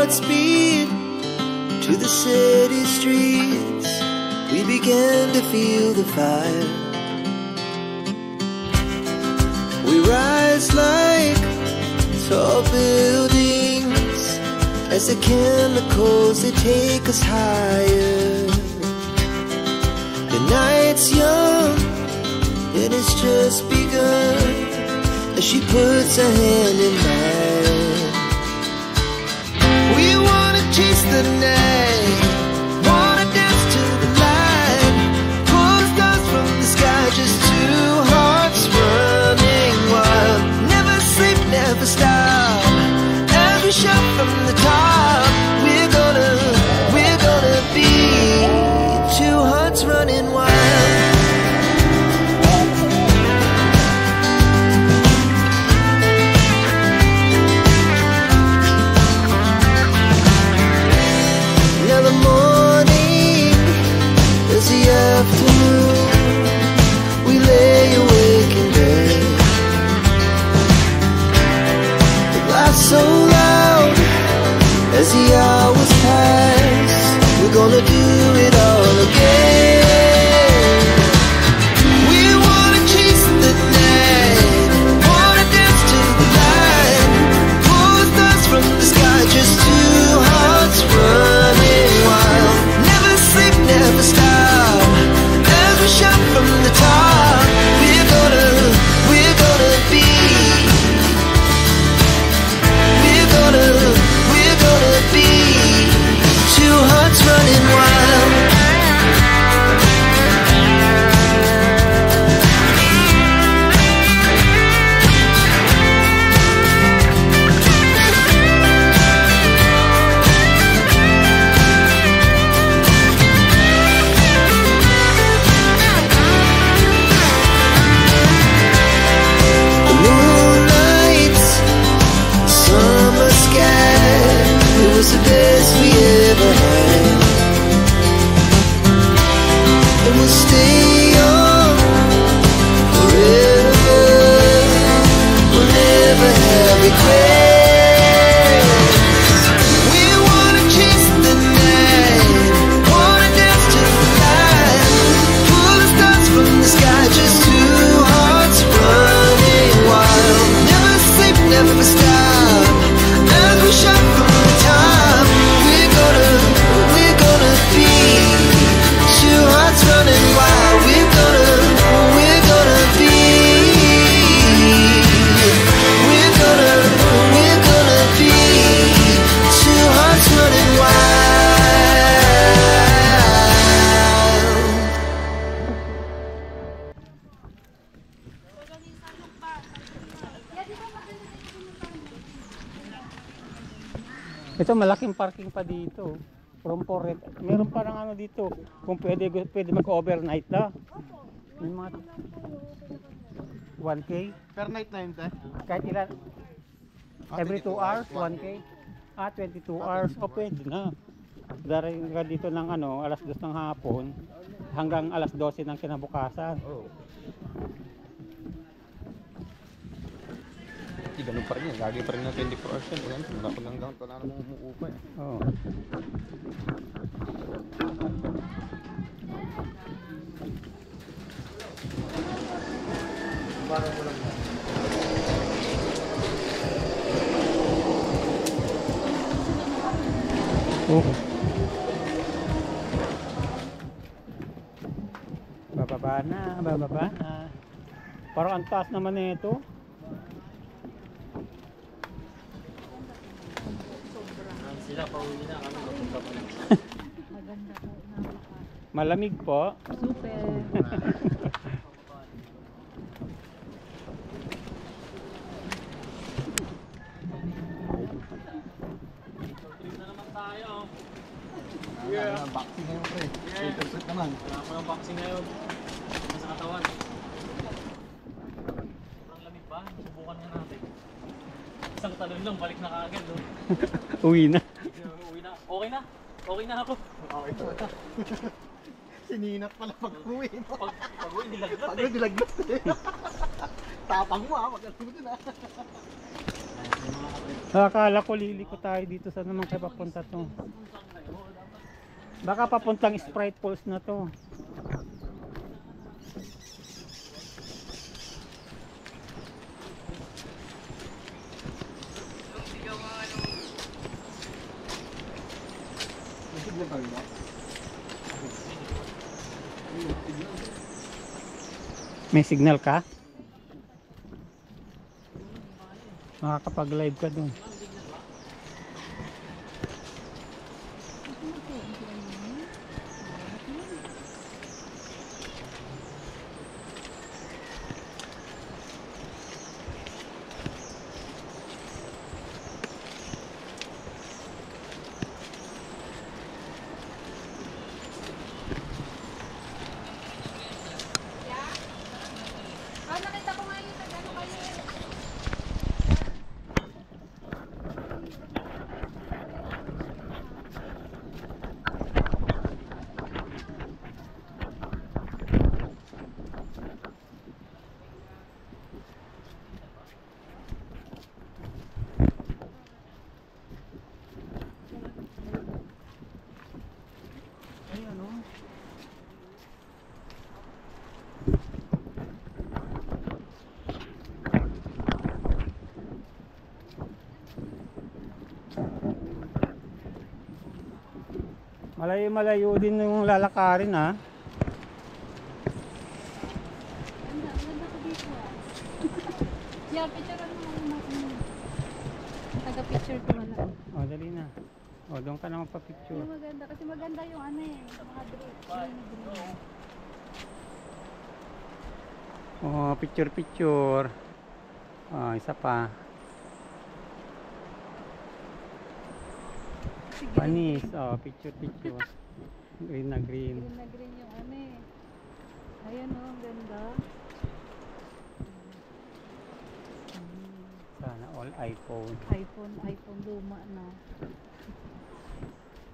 Godspeed to the city streets. We began to feel the fire. We rise like tall buildings as the chemicals, they take us higher. The night's young and it's just begun as she puts her hand in mine. We wanna chase the night, wanna dance to the light, pull the stars from the sky, just two hearts running wild. Never sleep, never stop, as we shout from the top. We're gonna be two hearts running wild. Now the morning is the afternoon. We lay awake in bed. The laugh's so loud as the hours pass. We're gonna do it all again. We wanna chase the night, wanna dance to the light, pull the stars from the sky, just two hearts running wild. Never sleep, never stop, as we shout from the top. We're gonna be, we're gonna be two hearts running wild. The moonlight, summer sky, it was the best we ever had. And we'll stay young forever. We'll never have regrets. We wanna chase the night, wanna dance to the light, pull the stars from the sky, just two hearts running wild. Never sleep, never stop, as we shout from the top. We're gonna be two hearts running wild. We're gonna be, we're gonna be two hearts running wild. Ito malaking parking pa dito. From Porret. Meron parang ano dito. Kung pwede mag-overnight na. May mga 1K. Per night na yun, te? Kahit ilan. Every 2 hours, 1K. 22 hours. O pwede na. Darating ka dito ng ano, alas 2 ng hapon hanggang alas 12 ng kinabukasan. Ganun pa rin yan. Lagi pa rin na 24 hours yan. Wala ko lang down. Wala namang umuupa eh. Oo. Parang ko lang yan. Bababa na. Parang ang taas naman na ito. Sila pauwi na kami papunta pa na. Maganda po. Malamig po. Super. Na naman tayo. Yeah. Boxing ngayon, pre. Interset naman. Wala ko ng boxing ngayon. Sa katawan. Ang lamig ba? Subukan nga natin. Isang talon lang, balik na kaagad. No? Uwi na. Uwi na. Okay na. Okay na ako. Okay to. Sininat pala pag-uwi mo. Pag-uwi, dilaglat Pag-uwi, dilaglat eh. Tapang mo ha, mag-alto mo din ha. Akala ko liliko tayo dito sa naman kayo papunta to. Baka papuntang Sprite Falls na to. May signal ka? Makakapag-live ka dun. Nakita ko nga yung nag-ano kayo eh. Malayo-malayo din yung lalakarin ha. Ganda ko dito ah. Yeah, picturean mo natin. Taga-picture ko wala. O, dali na. O, doon ka na magpa-picture. Yung maganda, kasi maganda yung ano eh, mga green. O, picture-picture. O, isa pa. Panis. O, picture-picture. Green na green. Green na green yung ano eh. Ayan oh, ang ganda. Sana all iPhone. iPhone luma na.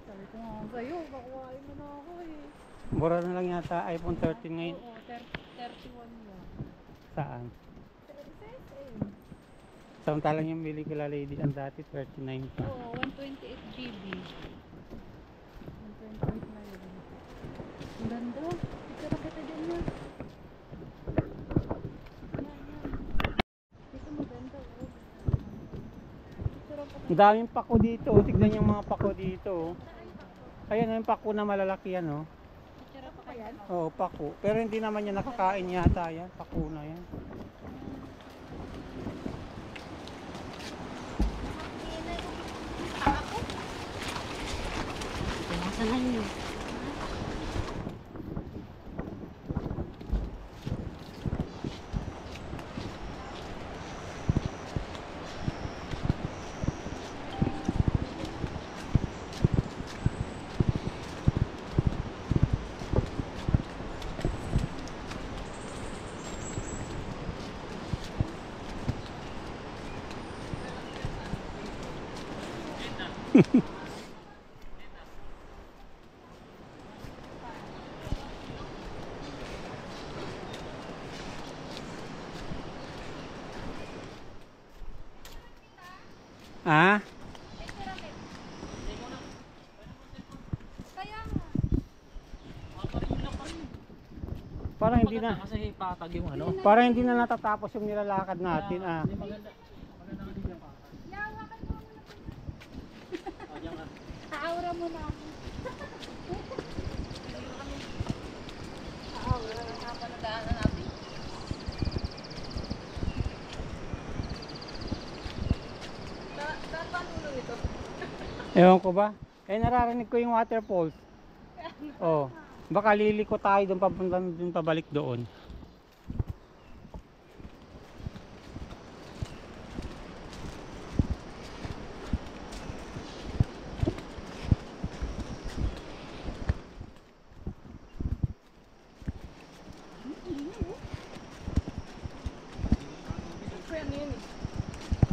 Sabi ko nga sa'yo, bakuhain mo na ako eh. Mura na lang yata iPhone 13 ngayon. Oo, 31 lang. Saan? 36 eh. Samantalang yung bili kila lady ang dati 39 pa. Oo, 128 GB. 128 na yun. Ang ganda. Picture kita dyan yun. Dito maganda oh. Picture kita. Ang daming pako dito. Tignan yung mga pako dito. Ayan yung pako na malalaki yan. Oh. Picture pa yan? Oo, pako. Pero hindi naman yan nakakain yata yan. Pako na yan. Sanahan nyo. Ah? Kaya nga. Parang hindi na. Kasi patag yung ano. Parang hindi na natatapos yung nilalakad natin. Ah. Hindi maganda. Maganda nga din yung patag. Yawakan mo muna. O, diyan ka. Aura mo na ako. Aura na ako na daanan natin. Saan pa nulong ito? Ewan ko ba? Eh nararinig ko yung waterfalls. Oh, baka liliko tayo doon papunta doon pabalik doon.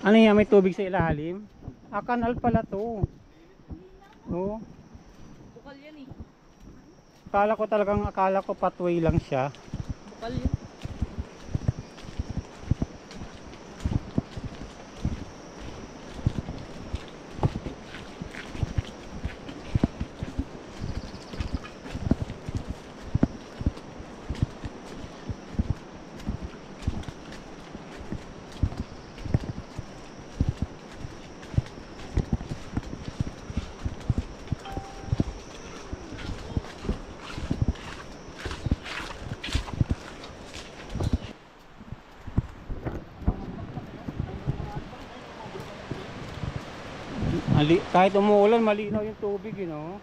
Ano yan, may tubig sa ilalim? Ah, kanal pala to. Oh. Bukal yan eh. Akala ko pathway lang siya. Bukal yan. Kahit umuulan, malinaw yung tubig, you know.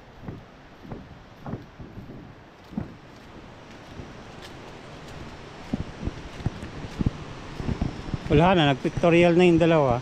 Wala na, nag-pictorial na yung dalawa.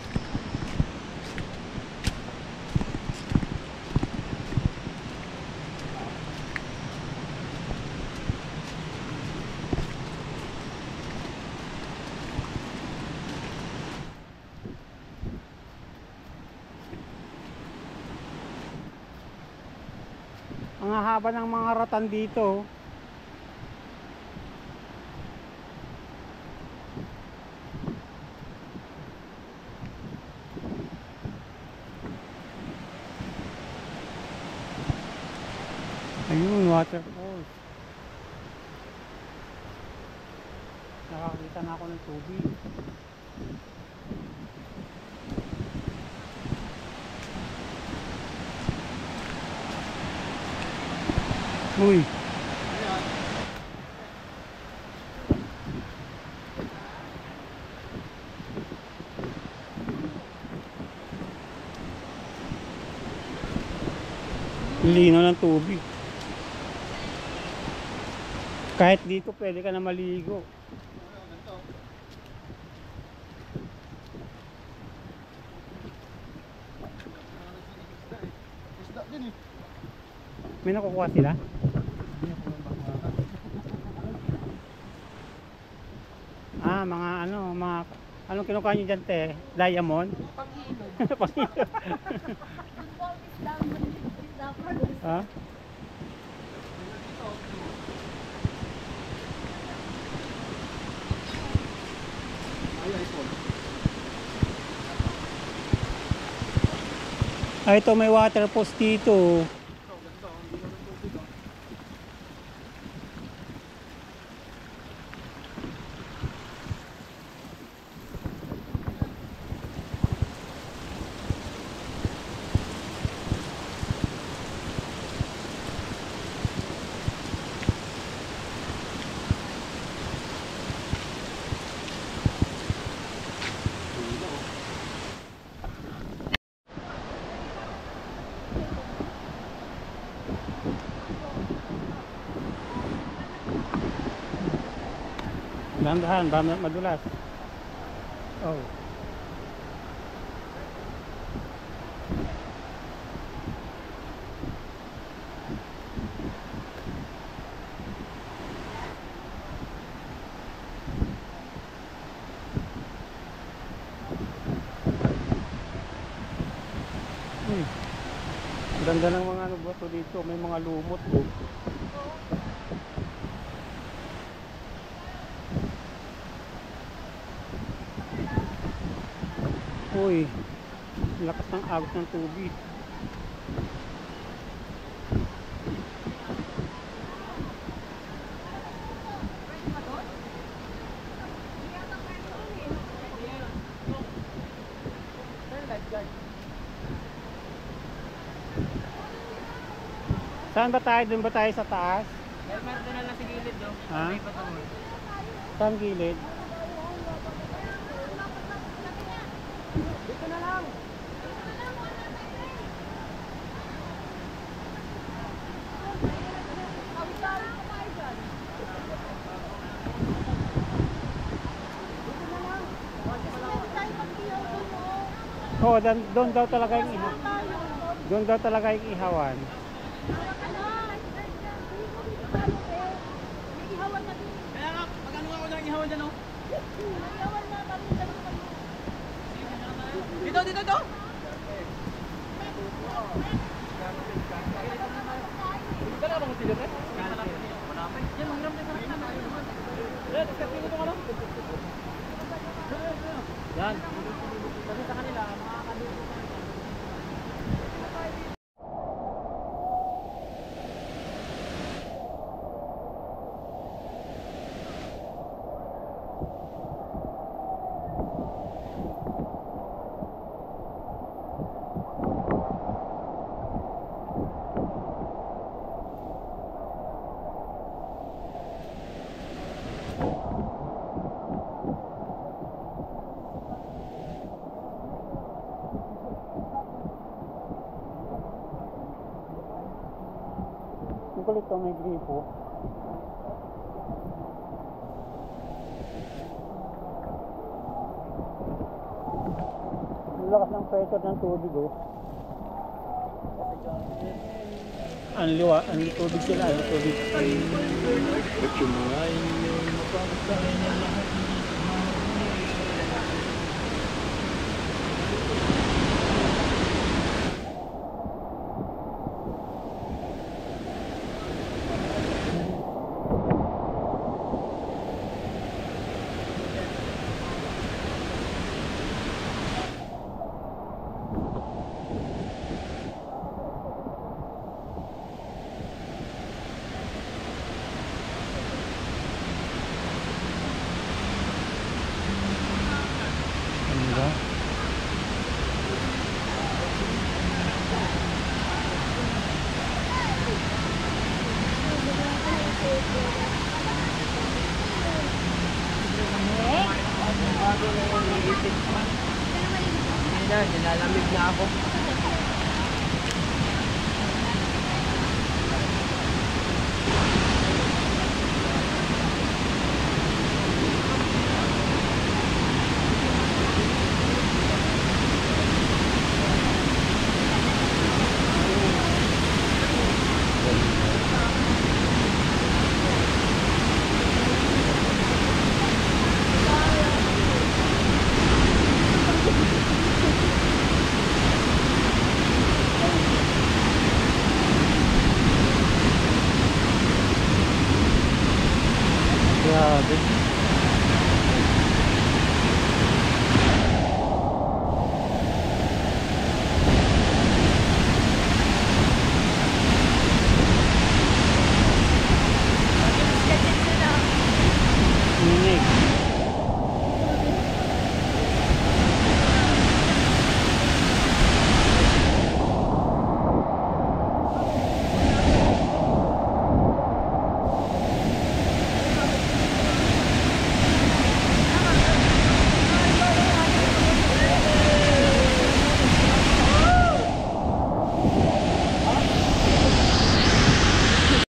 Ang haba ng mga ratan dito. Ayun, waterfalls. Nakakita na ako ng tubig. Uy. Lino ng tubig. Kahit dito pwede ka na maligo. May nakukuha sila? Mga anong kinukuha nyo dyan, te? Diamond? Pang-ilo. Pang-ilo. Doon po ang isda produce. Ha? Ito may waterfalls dito. Dahan-dahan, madulas. Oh. Ganda ng mga bato dito, may mga lumot oh. Uy, lakas ng agos ng tubig. Saan ba tayo? Doon ba tayo sa taas? Meron doon na lang sa gilid do. Ha? May bato mo. Saan gilid? Dito na lang. Oo, doon daw talaga yung doon daw talaga yung ihawan. Kaya nga, magano nga ako ng ihawan dyan oh. Dito, dito, dito. Dito na ba kung silip eh? Malapit. Yan, manghiram din sa akin. Yan, iskapin ko ito ka lang. Yan. Sabi sa kanila, makakaluto ka. kulit to, may gripo. Ang lakas ng pressure ng tubig oh. Ang liwa, ang tubig sila, ang tubig. Ganda. Nilalamig na ako.